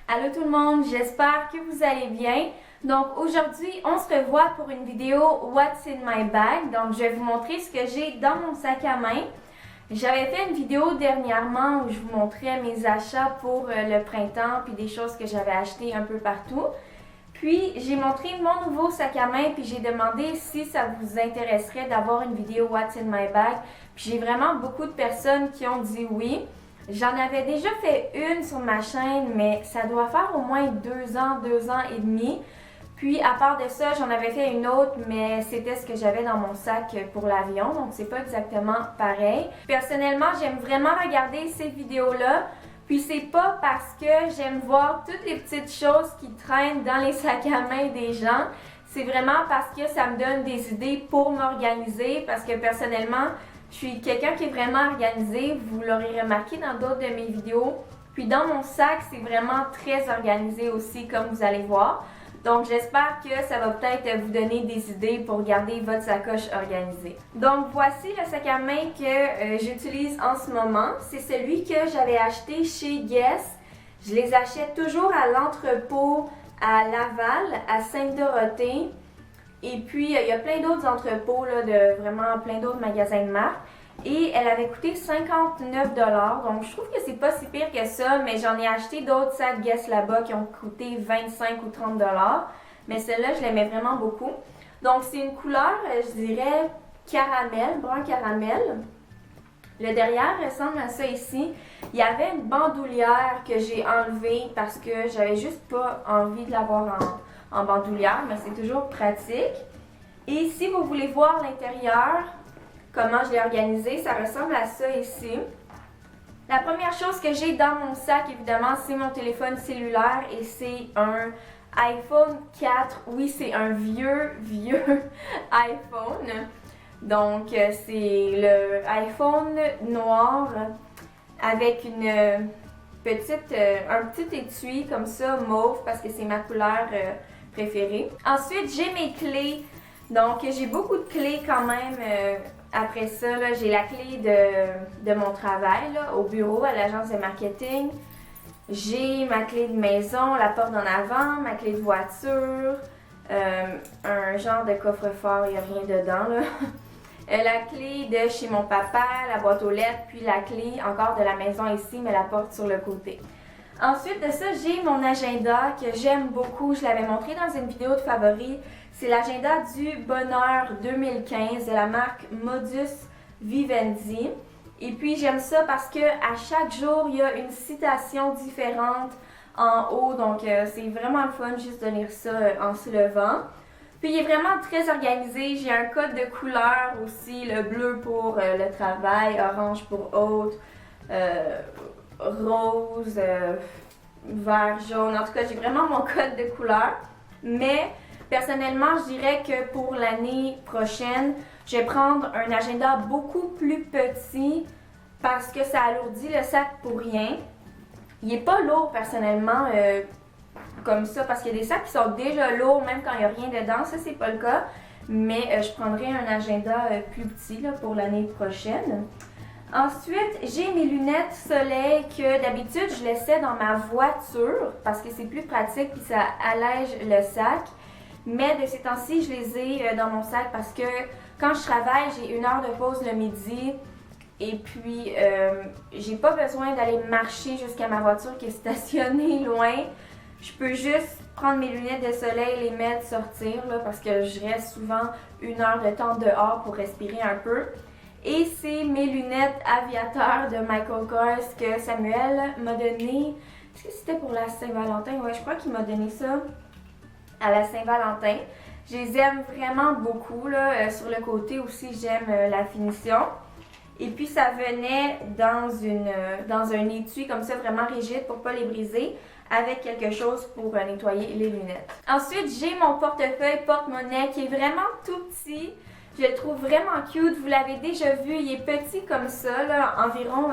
Allô tout le monde, j'espère que vous allez bien. Donc aujourd'hui, on se revoit pour une vidéo What's in my bag. Donc je vais vous montrer ce que j'ai dans mon sac à main. J'avais fait une vidéo dernièrement où je vous montrais mes achats pour le printemps puis des choses que j'avais achetées un peu partout. Puis j'ai montré mon nouveau sac à main puis j'ai demandé si ça vous intéresserait d'avoir une vidéo What's in my bag. Puis j'ai vraiment beaucoup de personnes qui ont dit oui. J'en avais déjà fait une sur ma chaîne, mais ça doit faire au moins 2 ans, 2 ans et demi. Puis à part de ça, j'en avais fait une autre, mais c'était ce que j'avais dans mon sac pour l'avion, donc c'est pas exactement pareil. Personnellement, j'aime vraiment regarder ces vidéos-là, puis c'est pas parce que j'aime voir toutes les petites choses qui traînent dans les sacs à main des gens. C'est vraiment parce que ça me donne des idées pour m'organiser, parce que personnellement, je suis quelqu'un qui est vraiment organisé, vous l'aurez remarqué dans d'autres de mes vidéos. Puis dans mon sac, c'est vraiment très organisé aussi, comme vous allez voir. Donc j'espère que ça va peut-être vous donner des idées pour garder votre sacoche organisée. Donc voici le sac à main que j'utilise en ce moment. C'est celui que j'avais acheté chez Guess. Je les achète toujours à l'entrepôt à Laval, à Sainte-Dorothée. Et puis, il y a plein d'autres entrepôts, là, de vraiment plein d'autres magasins de marque. Et elle avait coûté 59 $. Donc, je trouve que c'est pas si pire que ça, mais j'en ai acheté d'autres sacs Guess là-bas qui ont coûté 25 ou 30 $. Mais celle-là, je l'aimais vraiment beaucoup. Donc, c'est une couleur, je dirais, caramel, brun caramel. Le derrière ressemble à ça ici. Il y avait une bandoulière que j'ai enlevée parce que j'avais juste pas envie de l'avoir en bandoulière, mais c'est toujours pratique. Et si vous voulez voir l'intérieur, comment je l'ai organisé, ça ressemble à ça ici. La première chose que j'ai dans mon sac, évidemment, c'est mon téléphone cellulaire et c'est un iPhone 4. Oui, c'est un vieux iPhone. Donc, c'est le iPhone noir avec un petit étui comme ça, mauve, parce que c'est ma couleur préférée. Ensuite, j'ai mes clés. Donc, j'ai beaucoup de clés quand même. Après ça, j'ai la clé de mon travail là, au bureau, à l'agence de marketing. J'ai ma clé de maison, la porte en avant, ma clé de voiture, un genre de coffre-fort, il n'y a rien dedans là. La clé de chez mon papa, la boîte aux lettres, puis la clé encore de la maison ici, mais la porte sur le côté. Ensuite de ça, j'ai mon agenda que j'aime beaucoup. Je l'avais montré dans une vidéo de favoris. C'est l'agenda du bonheur 2015 de la marque Modus Vivendi. Et puis j'aime ça parce que à chaque jour, il y a une citation différente en haut. Donc c'est vraiment le fun juste de lire ça en se levant. Puis il est vraiment très organisé. J'ai un code de couleur aussi, le bleu pour le travail, orange pour autre, rose, vert, jaune. En tout cas, j'ai vraiment mon code de couleur. Mais personnellement, je dirais que pour l'année prochaine, je vais prendre un agenda beaucoup plus petit parce que ça alourdit le sac pour rien. Il n'est pas lourd personnellement. Comme ça, parce qu'il y a des sacs qui sont déjà lourds, même quand il n'y a rien dedans, ça c'est pas le cas. Mais je prendrai un agenda plus petit là, pour l'année prochaine. Ensuite, j'ai mes lunettes soleil que d'habitude je laissais dans ma voiture parce que c'est plus pratique et ça allège le sac. Mais de ces temps-ci, je les ai dans mon sac parce que quand je travaille, j'ai 1 heure de pause le midi. Et puis, j'ai pas besoin d'aller marcher jusqu'à ma voiture qui est stationnée loin. Je peux juste prendre mes lunettes de soleil, les mettre, sortir là, parce que je reste souvent 1 heure de temps dehors pour respirer un peu. Et c'est mes lunettes aviateurs de Michael Kors que Samuel m'a donné. Est-ce que c'était pour la Saint-Valentin? Ouais, je crois qu'il m'a donné ça à la Saint-Valentin. Je les aime vraiment beaucoup. Là. Sur le côté aussi, j'aime la finition. Et puis ça venait dans un étui comme ça, vraiment rigide pour ne pas les briser, avec quelque chose pour nettoyer les lunettes. Ensuite, j'ai mon portefeuille porte-monnaie qui est vraiment tout petit. Je le trouve vraiment cute. Vous l'avez déjà vu, il est petit comme ça, là, environ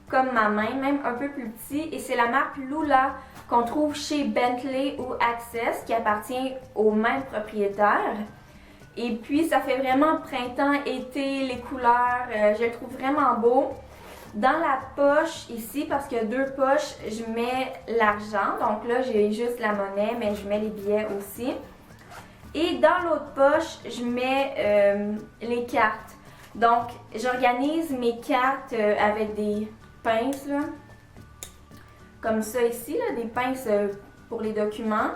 comme ma main, même un peu plus petit. Et c'est la marque Lula qu'on trouve chez Bentley ou Access, qui appartient au même propriétaire. Et puis, ça fait vraiment printemps, été, les couleurs, je le trouve vraiment beau. Dans la poche ici, parce qu'il y a deux poches, je mets l'argent. Donc là, j'ai juste la monnaie, mais je mets les billets aussi. Et dans l'autre poche, je mets les cartes. Donc, j'organise mes cartes avec des pinces, là, comme ça ici, là, des pinces pour les documents.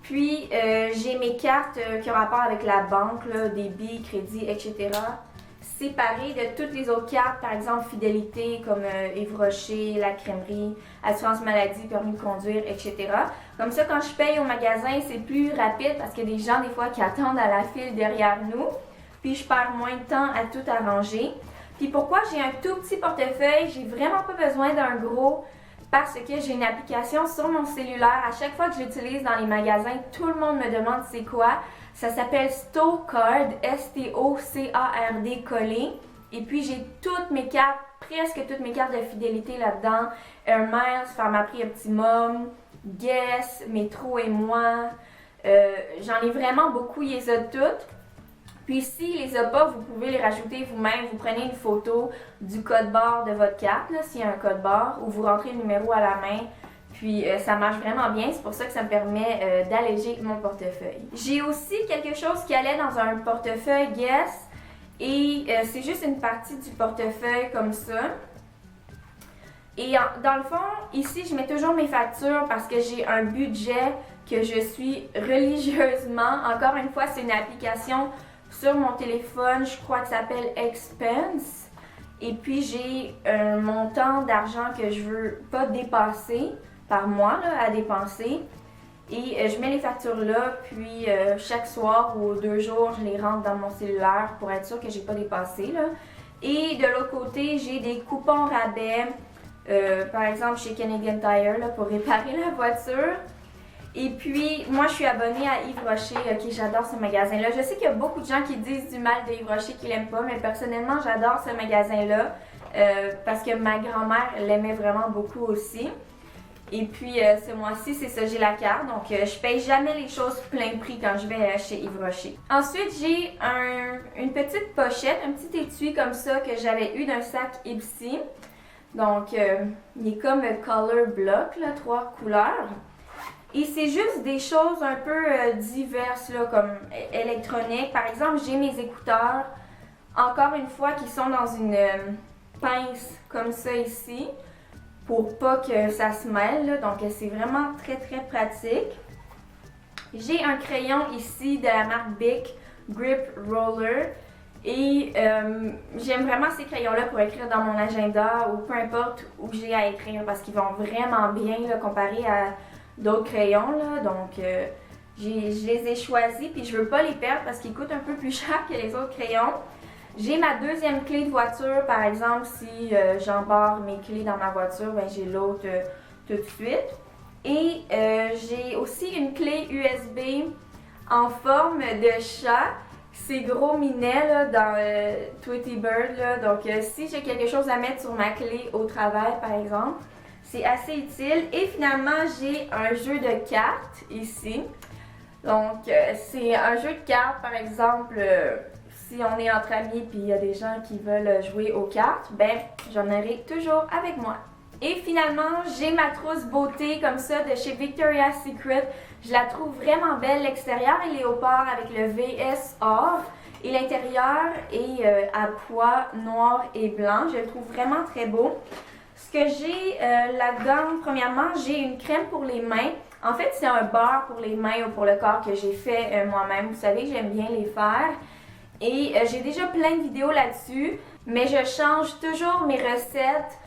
Puis, j'ai mes cartes qui ont rapport avec la banque, là, débit, crédit, etc. Séparées de toutes les autres cartes, par exemple fidélité, comme Yves Rocher, la crèmerie, assurance maladie, permis de conduire, etc. Comme ça, quand je paye au magasin, c'est plus rapide parce qu'il y a des gens, des fois, qui attendent à la file derrière nous. Puis, je perds moins de temps à tout arranger. Puis, pourquoi j'ai un tout petit portefeuille? J'ai vraiment pas besoin d'un gros parce que j'ai une application sur mon cellulaire. À chaque fois que j'utilise dans les magasins, tout le monde me demande c'est quoi. Ça s'appelle Stocard, S-T-O-C-A-R-D collé. Et puis j'ai toutes mes cartes, presque toutes mes cartes de fidélité là-dedans. Air Miles, Pharmaprix Optimum, Guess, Métro et moi. J'en ai vraiment beaucoup, il les a toutes. Puis s'il les a pas, vous pouvez les rajouter vous-même. Vous prenez une photo du code barre de votre carte, s'il y a un code barre, ou vous rentrez le numéro à la main. Puis ça marche vraiment bien, c'est pour ça que ça me permet d'alléger mon portefeuille. J'ai aussi quelque chose qui allait dans un portefeuille Guess. Et c'est juste une partie du portefeuille comme ça. Et dans le fond, ici, je mets toujours mes factures parce que j'ai un budget que je suis religieusement. Encore une fois, c'est une application sur mon téléphone, je crois que ça s'appelle Expense. Et puis j'ai un montant d'argent que je veux pas dépasser par mois là, à dépenser. Et je mets les factures là, puis chaque soir ou 2 jours, je les rentre dans mon cellulaire pour être sûr que j'ai pas dépassé là. Et de l'autre côté, j'ai des coupons rabais, par exemple chez Canadian Tire là, pour réparer la voiture. Et puis, moi, je suis abonnée à Yves Rocher, ok, j'adore ce magasin-là. Je sais qu'il y a beaucoup de gens qui disent du mal de Yves Rocher, qui l'aiment pas, mais personnellement, j'adore ce magasin-là parce que ma grand-mère l'aimait vraiment beaucoup aussi. Et puis, ce mois-ci, c'est ça, j'ai la carte, donc je paye jamais les choses plein prix quand je vais chez Yves Rocher. Ensuite, j'ai une petite pochette, un petit étui comme ça que j'avais eu d'un sac Ipsy. Donc, il est comme color block, là, 3 couleurs. Et c'est juste des choses un peu diverses, là, comme électroniques. Par exemple, j'ai mes écouteurs, encore une fois, qui sont dans une pince comme ça ici, pour pas que ça se mêle, là. Donc c'est vraiment très très pratique. J'ai un crayon ici de la marque Bic Grip Roller. Et j'aime vraiment ces crayons-là pour écrire dans mon agenda ou peu importe où j'ai à écrire parce qu'ils vont vraiment bien là, comparé à d'autres crayons là, donc je les ai choisis puis je veux pas les perdre parce qu'ils coûtent un peu plus cher que les autres crayons. J'ai ma deuxième clé de voiture, par exemple si j'embarre mes clés dans ma voiture, ben j'ai l'autre tout de suite. Et j'ai aussi une clé USB en forme de chat. C'est gros minet là, dans Tweety Bird là, donc si j'ai quelque chose à mettre sur ma clé au travail par exemple, c'est assez utile. Et finalement, j'ai un jeu de cartes ici. Donc, c'est un jeu de cartes, par exemple, si on est entre amis puis il y a des gens qui veulent jouer aux cartes, ben, j'en aurai toujours avec moi. Et finalement, j'ai ma trousse beauté comme ça de chez Victoria's Secret. Je la trouve vraiment belle. L'extérieur est léopard avec le VS or et l'intérieur est à pois noir et blanc. Je le trouve vraiment très beau. Ce que j'ai là-dedans, premièrement, j'ai une crème pour les mains. En fait, c'est un beurre pour les mains ou pour le corps que j'ai fait moi-même. Vous savez, j'aime bien les faire. Et j'ai déjà plein de vidéos là-dessus, mais je change toujours mes recettes.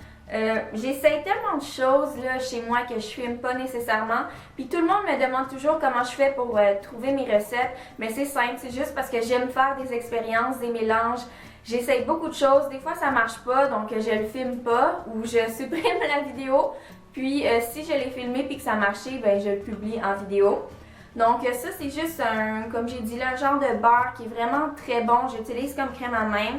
J'essaye tellement de choses là, chez moi que je filme pas nécessairement. Puis tout le monde me demande toujours comment je fais pour trouver mes recettes. Mais c'est simple, c'est juste parce que j'aime faire des expériences, des mélanges. J'essaye beaucoup de choses, des fois ça marche pas, donc je le filme pas ou je supprime la vidéo. Puis si je l'ai filmé puis que ça a marché, ben je le publie en vidéo. Donc ça c'est juste un, comme j'ai dit là, un genre de beurre qui est vraiment très bon, j'utilise comme crème à main.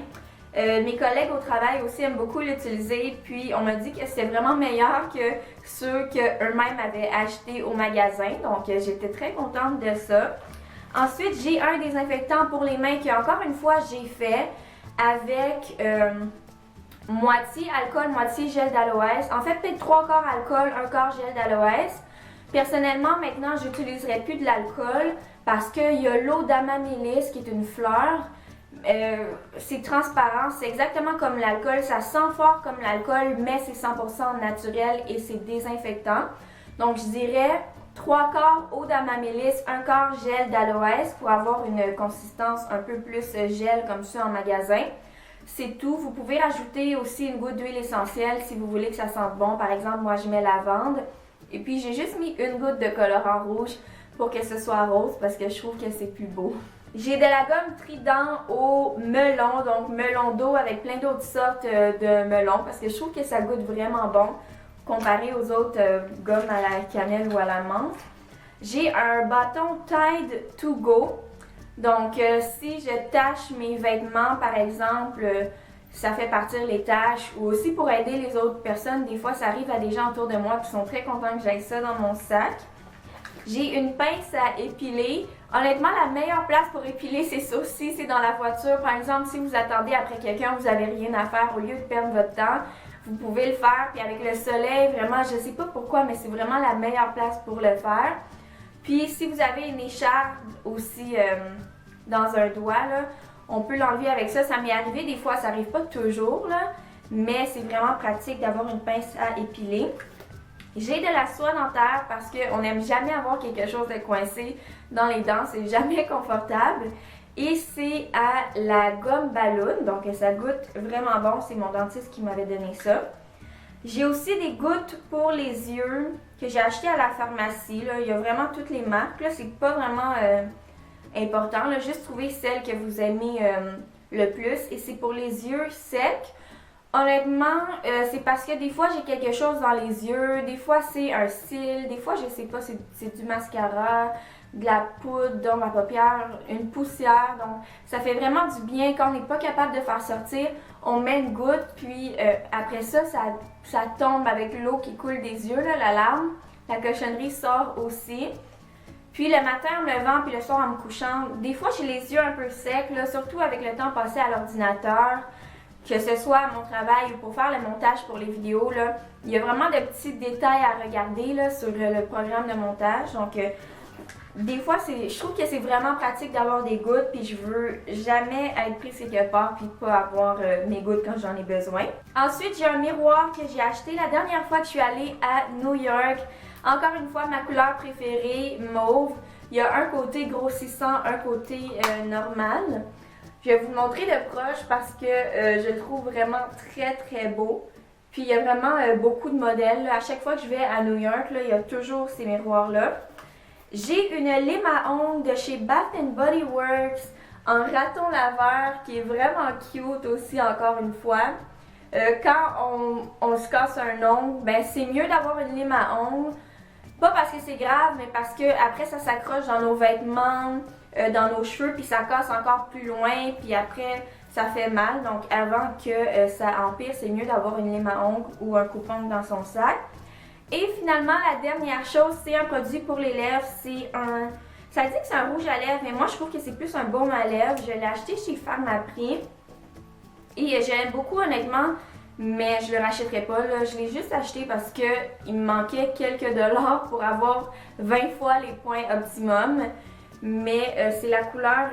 Mes collègues au travail aussi aiment beaucoup l'utiliser, puis on m'a dit que c'était vraiment meilleur que ceux qu'eux-mêmes avaient achetés au magasin, donc j'étais très contente de ça. Ensuite, j'ai un désinfectant pour les mains que, encore une fois, j'ai fait avec moitié alcool, moitié gel d'aloès. En fait, peut-être 3 quarts alcool, 1 quart gel d'aloès. Personnellement, maintenant, j'utiliserai plus de l'alcool parce qu'il y a l'eau d'amamélis qui est une fleur. C'est transparent, c'est exactement comme l'alcool, ça sent fort comme l'alcool, mais c'est 100% naturel et c'est désinfectant. Donc, je dirais 3 quarts eau d'amamélis, 1 quart gel d'aloès pour avoir une consistance un peu plus gel comme ça en magasin. C'est tout. Vous pouvez rajouter aussi une goutte d'huile essentielle si vous voulez que ça sente bon. Par exemple, moi je mets lavande. Et puis j'ai juste mis une goutte de colorant rouge pour que ce soit rose parce que je trouve que c'est plus beau. J'ai de la gomme Trident au melon, donc melon d'eau avec plein d'autres sortes de melons parce que je trouve que ça goûte vraiment bon comparé aux autres gommes à la cannelle ou à la menthe. J'ai un bâton Tide to Go. Donc, si je tâche mes vêtements, par exemple, ça fait partir les taches ou aussi pour aider les autres personnes. Des fois, ça arrive à des gens autour de moi qui sont très contents que j'aille ça dans mon sac. J'ai une pince à épiler. Honnêtement, la meilleure place pour épiler ses sourcils, c'est dans la voiture. Par exemple, si vous attendez après quelqu'un, vous n'avez rien à faire, au lieu de perdre votre temps, vous pouvez le faire. Puis avec le soleil, vraiment, je ne sais pas pourquoi, mais c'est vraiment la meilleure place pour le faire. Puis si vous avez une écharpe aussi dans un doigt, là, on peut l'enlever avec ça. Ça m'est arrivé des fois, ça n'arrive pas toujours, là, mais c'est vraiment pratique d'avoir une pince à épiler. J'ai de la soie dentaire parce qu'on n'aime jamais avoir quelque chose de coincé dans les dents, c'est jamais confortable. Et c'est à la gomme ballon, donc ça goûte vraiment bon, c'est mon dentiste qui m'avait donné ça. J'ai aussi des gouttes pour les yeux que j'ai achetées à la pharmacie. Là. Il y a vraiment toutes les marques. Là, c'est pas vraiment important. Là. Juste trouver celle que vous aimez le plus. Et c'est pour les yeux secs. Honnêtement, c'est parce que des fois j'ai quelque chose dans les yeux. Des fois c'est un cil. Des fois je sais pas, c'est du mascara, de la poudre, d'ombre à paupières, une poussière. Donc ça fait vraiment du bien. Quand on n'est pas capable de faire sortir, on met une goutte, puis après ça tombe avec l'eau qui coule des yeux, là, la larme. La cochonnerie sort aussi. Puis le matin en me levant, puis le soir en me couchant, des fois j'ai les yeux un peu secs, là, surtout avec le temps passé à l'ordinateur, que ce soit à mon travail ou pour faire le montage pour les vidéos. Là, il y a vraiment de petits détails à regarder là, sur le programme de montage. Donc des fois, je trouve que c'est vraiment pratique d'avoir des gouttes, puis je veux jamais être prise quelque part puis pas avoir mes gouttes quand j'en ai besoin. Ensuite, j'ai un miroir que j'ai acheté la dernière fois que je suis allée à New York. Encore une fois, ma couleur préférée, mauve. Il y a un côté grossissant, un côté normal. Je vais vous le montrer de proche parce que je le trouve vraiment très très beau. Puis il y a vraiment beaucoup de modèles. Là. À chaque fois que je vais à New York, là, il y a toujours ces miroirs-là. J'ai une lime à ongles de chez Bath & Body Works en raton laveur qui est vraiment cute aussi encore une fois. Quand on se casse un ongle, ben c'est mieux d'avoir une lime à ongles. Pas parce que c'est grave, mais parce que après ça s'accroche dans nos vêtements, dans nos cheveux, puis ça casse encore plus loin, puis après ça fait mal. Donc avant que ça empire, c'est mieux d'avoir une lime à ongles ou un coupe-ongle dans son sac. Et finalement, la dernière chose, c'est un produit pour les lèvres. C'est un... Ça dit que c'est un rouge à lèvres, mais moi je trouve que c'est plus un baume à lèvres. Je l'ai acheté chez Pharmaprix. Et j'aime beaucoup honnêtement, mais je le rachèterai pas. Là. Je l'ai juste acheté parce qu'il me manquait quelques dollars pour avoir 20 fois les points optimum. Mais c'est la couleur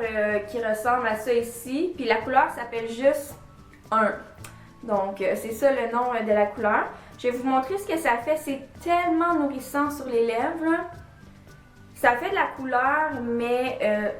qui ressemble à ça ici. Puis la couleur s'appelle juste 1. Donc c'est ça le nom de la couleur. Je vais vous montrer ce que ça fait. C'est tellement nourrissant sur les lèvres. Là. Ça fait de la couleur, mais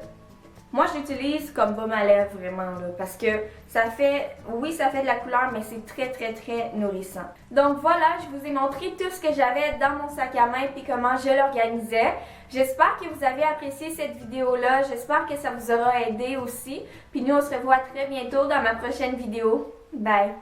moi je l'utilise comme baume à lèvres vraiment. Là, parce que ça fait, oui ça fait de la couleur, mais c'est très très très nourrissant. Donc voilà, je vous ai montré tout ce que j'avais dans mon sac à main et comment je l'organisais. J'espère que vous avez apprécié cette vidéo-là. J'espère que ça vous aura aidé aussi. Puis nous on se revoit très bientôt dans ma prochaine vidéo. Bye!